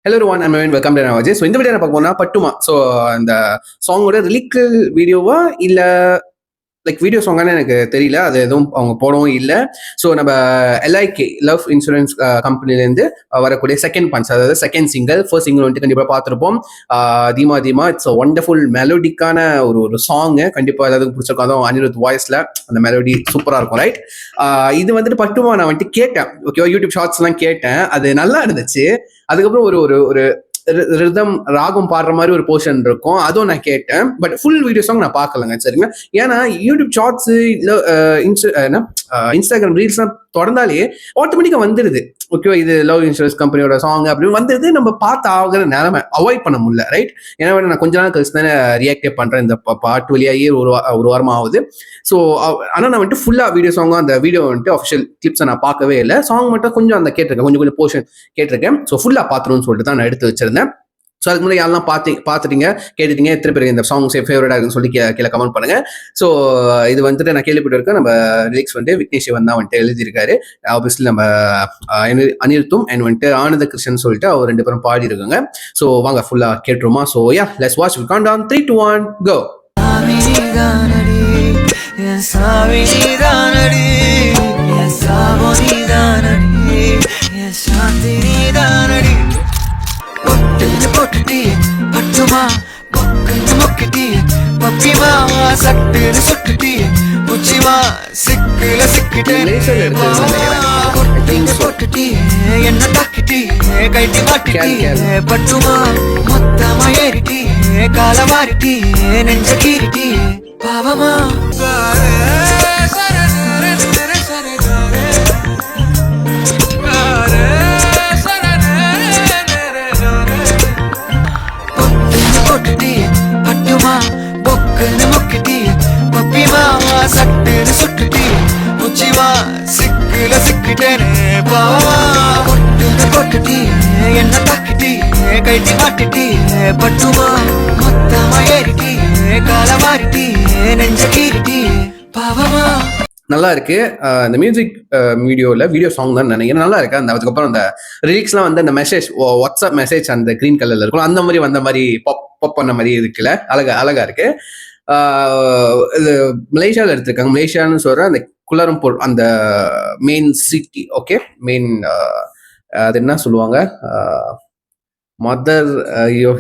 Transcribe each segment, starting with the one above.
Hello everyone, I'm Naveen. Welcome to Navaji. So இந்த video நான் பார்க்க போனா பட்டுமா. ஸோ அந்த சாங்கோட லிரிக்கல் வீடியோவா இல்ல லைக் வீடியோ சாங்கானு எனக்கு தெரியல. அது எதுவும் அவங்க போடவும் இல்லை. ஸோ நம்ம எல்ஐகே லவ் இன்சூரன்ஸ் கம்பெனிலேருந்து வரக்கூடிய செகண்ட் பன்ஸ், அதாவது செகண்ட் சிங்கிள். ஃபர்ஸ்ட் சிங்கிள் வந்துட்டு கண்டிப்பாக பார்த்துருப்போம். தீமா தீமா இட்ஸ் ஒண்டர்ஃபுல் மெலோடிக்கான ஒரு சாங்கு. கண்டிப்பாக எல்லாத்துக்கும் பிடிச்சிருக்கும். அதுவும் அனிருத் வாய்ஸில் அந்த மெலோடி சூப்பராக இருக்கும், ரைட்? இது வந்துட்டு பட்டுமா நான் வந்துட்டு கேட்டேன். ஓகேவா, யூடியூப் ஷார்ட்ஸ்லாம் கேட்டேன். அது நல்லா இருந்துச்சு. அதுக்கப்புறம் ஒரு ரிதம் ராகம் பாடுற மாதிரி ஒரு போர்ஷன் இருக்கும், அதுவும் நான் கேட்டேன். பட் ஃபுல் வீடியோ சாங் நான் பார்க்கலங்க, சரிங்களா? ஏன்னா யூடியூப் ஷார்ட்ஸ் இல்லை இன்ஸ்டாகிராம் ரீல்ஸ்லாம் தொடர்ந்தாலே ஆட்டோமேட்டிக்கா வந்துடுது. ஓகேவா, இது லவ் இன்சூரன்ஸ் கம்பெனியோட சாங் அப்படின்னு வந்துடுது. நம்ம பார்த்து ஆகிற நிலைமை அவாய்ட் பண்ண முடியல, ரைட்? ஏன்னா நான் கொஞ்ச நாள் கழிச்சு தானே ரியாக்டே பண்றேன். இந்த பாட்டு வழியாகி ஒரு வாரம் ஆகுது. ஸோ ஆனால் நான் வந்துட்டு ஃபுல்லா வீடியோ சாங்கும் அந்த வீடியோ வந்துட்டு அஃபிஷியல் கிளிப்ஸை நான் பார்க்கவே இல்லை. சாங் மட்டும் கொஞ்சம் அந்த கேட்டிருக்கேன், கொஞ்சம் போர்ஷன் கேட்டிருக்கேன். ஸோ ஃபுல்லா பார்த்துருன்னு சொல்லிட்டு தான் நான் எடுத்து வச்சிருந்தேன். ஸோ அதுக்கு முன்னாடி யாரெல்லாம் பார்த்துட்டீங்க, கேட்டுட்டீங்க, எத்தனை பேருக்கு இந்த சாங்ஸ் ஃபேவரட்டாக இருக்குன்னு சொல்லி கீழே கமெண்ட் பண்ணுங்க. ஸோ இது வந்துட்டு நான் கேள்விப்பட்டிருக்கேன், நம்ம லிரிக்ஸ் வந்துட்டு விக்னேஷ் சிவன் தான் வந்துட்டு எழுதியிருக்காரு. ஆப்வியஸ்லி நம்ம அனிருத்தும் அண்ட் வந்துட்டு ஆனந்த கிருஷ்ணன் சொல்லிட்டு அவர் 2 பேரும் பாடி இருக்காங்க. ஸோ வாங்க ஃபுல்லா கேட்டுருமா? So yeah, let's watch. Countdown 3 2 1 go. பட்டுமா மொக்கிட்டி பப்பிமா சட்டு சுட்டுட்டி புச்சிமா சிக்குல சிக்கிட்டே போட்டுட்டி என்ன தாக்கிட்டி கைட்டி மாட்டிட்டி பட்டுமா மொத்தமா ஏறிட்டி கால மாறிட்டி நெஞ்ச கீறிட்டி பாவமா பட்டுமா பொக்குன்னு மொக்கிட்டி பப்பிமா சட்டுன்னு சுட்டுட்டி புச்சிமா சிக்குல சிக்கிட்டேனே பாவமா பொட்டுன்னு போட்டுட்டி என்ன தாக்கிட்டி கைட்டி மாட்டிட்டி பட்டுமா மொத்தமா ஏறிட்டி கால மாறிட்டி நெஞ்ச கீறிட்டி பாவமா. நல்லா இருக்கு. இந்த மியூசிக் வீடியோ சாங் தான் நினைக்கிறேன், நல்லா இருக்கு. அந்த அதுக்கப்புறம் அந்த லிரிக்ஸ்லாம் வந்து அந்த மெசேஜ், வாட்ஸ்அப் மெசேஜ் அந்த கிரீன் கலர்ல இருக்கும், அந்த மாதிரி வந்த மாதிரி பாப் பண்ண மாதிரி இருக்குல்ல, அழகா இருக்கு. இது மலேசியாவில் எடுத்திருக்காங்க. மலேசியான்னு சொல்ற அந்த குலலம்பூர், அந்த மெயின் சிட்டி. ஓகே, மெயின் அது என்ன சொல்லுவாங்க, மதர்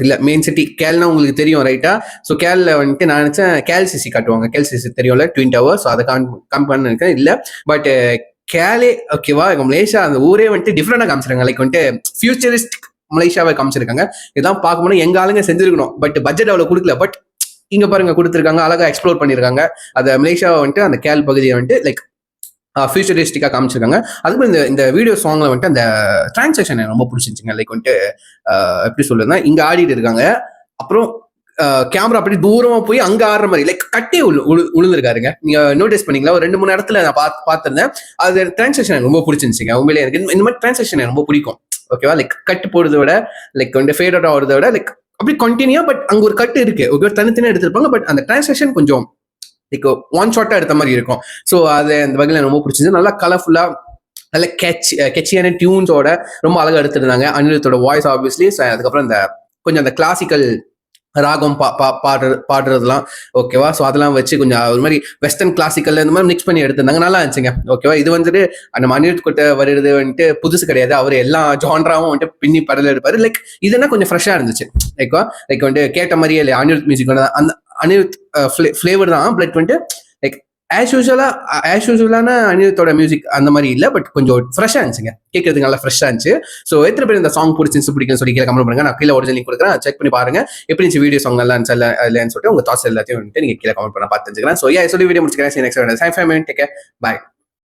இல்லை மெயின் சிட்டி கேல்னா உங்களுக்கு தெரியும், ரைட்டா? ஸோ கேல்ல வந்துட்டு நான் நினைச்சேன் கேல்சிசி காட்டுவாங்க. கேல்சிசி தெரியும்ல, ட்வின் டவர். ஸோ அதை கம்பேர் இருக்கேன், இல்லை. பட் கேலே ஓகேவா, மலேசியா அந்த ஊரே வந்துட்டு டிஃப்ரெண்டாக காமிச்சிருக்காங்க. லைக் வந்துட்டு ஃபியூச்சரிஸ்டிக் மலேசியாவை காமிச்சிருக்காங்க. இதெல்லாம் பார்க்கும்போது எங்க ஆளுங்க செஞ்சிருக்கணும், பட் பட்ஜெட் அவ்வளோ கொடுக்கல. பட் இங்க பாருங்க கொடுத்துருக்காங்க, அழகா எக்ஸ்ப்ளோர் பண்ணியிருக்காங்க. அந்த மலேசியாவை வந்துட்டு அந்த கேல் பகுதியை வந்துட்டு லைக் ஃபியூச்சரிஸ்டிக்காக காமிச்சிருக்காங்க. அதுக்கு இந்த வீடியோ சாங்ல வந்துட்டு அந்த டிரான்சாக்ஷன் எனக்கு ரொம்ப பிடிச்சிருச்சுங்க. லைக் வந்துட்டு எப்படி சொல்லுன்னா, இங்க ஆடிட்டு இருக்காங்க, அப்புறம் கேமரா அப்படி தூரமா போய் அங்க ஆடுற மாதிரி லைக் கட்டி உழுந்துருக்காருங்க. நீங்க நோட்டீஸ் பண்ணீங்களா? ஒரு 2-3 இடத்துல நான் பார்த்திருந்தேன். அது டிரான்சாக்ஷன் எனக்கு ரொம்ப பிடிச்சிருந்துச்சுங்க. உண்மையிலே எனக்கு இந்த மாதிரி டிரான்சாக்ஷன் எனக்கு ரொம்ப பிடிக்கும். ஓகேவா, லைக் கட்டு போடுறத விட, லைக் வந்து ஃபேட் அவுட் ஆகிறத விட, லைக் அப்படி கண்டினியூ. பட் அங்க ஒரு கட்டு இருக்கு, ஓகே, தனித்தனியா எடுத்திருப்பாங்க. பட் அந்த டிரான்சாக்ஷன் கொஞ்சம் லைக் ஒன் ஷாட்டா எடுத்த மாதிரி இருக்கும். ஸோ அது அந்த வகையில் எனக்கு ரொம்ப பிடிச்சிருந்தது. நல்லா கலர்ஃபுல்லா, நல்ல கெச்சியான டியூன்ஸோட ரொம்ப அழகா எடுத்துருந்தாங்க. அனிருத்தோட வாய்ஸ் ஆப்வியஸ்லி. அதுக்கப்புறம் இந்த கொஞ்சம் அந்த கிளாசிக்கல் ராகம் பாடுறதுலாம் ஓகேவா. ஸோ அதெல்லாம் வச்சு கொஞ்சம் ஒரு மாதிரி வெஸ்டர்ன் கிளாசிக்கல் இந்த மாதிரி மிக்ஸ் பண்ணி எடுத்திருந்தாங்க, நல்லா இருந்துச்சுங்க. ஓகேவா, இது வந்துட்டு அந்த அனிருத் கிட்ட வருது வந்துட்டு புதுசு கிடையாது. அவர் எல்லா ஜான்ராவும் வந்துட்டு பின்னி படல எடுப்பாரு. லைக் இதுனா கொஞ்சம் ஃப்ரெஷ்ஷா இருந்துச்சு. லைக் வந்துட்டு கேட்ட மாதிரியே இல்லை, அனிருத் மியூசிக் அந்த அனிருத் ஃபிளேவர் தான். பட் வந்துட்டு லைக் ஆஸ் யூஸ்வலான அனிருத்தோட மியூசிக் அந்த மாதிரி இல்லை. பட் கொஞ்சம் ஃப்ரெஷ்ஷாக இருந்துச்சுங்க, கேட்கறதுக்கு நல்லா ஃப்ரெஷ்ஷாக இருந்துச்சு. ஸோ எத்தனை பேர் இந்த சாங் பிடிக்குன்னு சொல்லி கீழே கமெண்ட் பண்ணுங்க. நான் கீழே ஒரிஜினல் லிங்க் கொடுக்குறேன், செக் பண்ணி பாருங்க எப்படி இருந்துச்சு வீடியோ சாங் எல்லாம் இல்லைன்னு சொல்லிட்டு உங்க தாட்ஸ் எல்லாத்தையும் வந்துட்டு நீங்க கீழே கமெண்ட் பண்ண பார்த்து தெரிஞ்சுக்கிறேன். ஸோ சொல்லி வீடியோ முடிச்சுக்கிறேன். Next 5 minutes. Take care. Bye.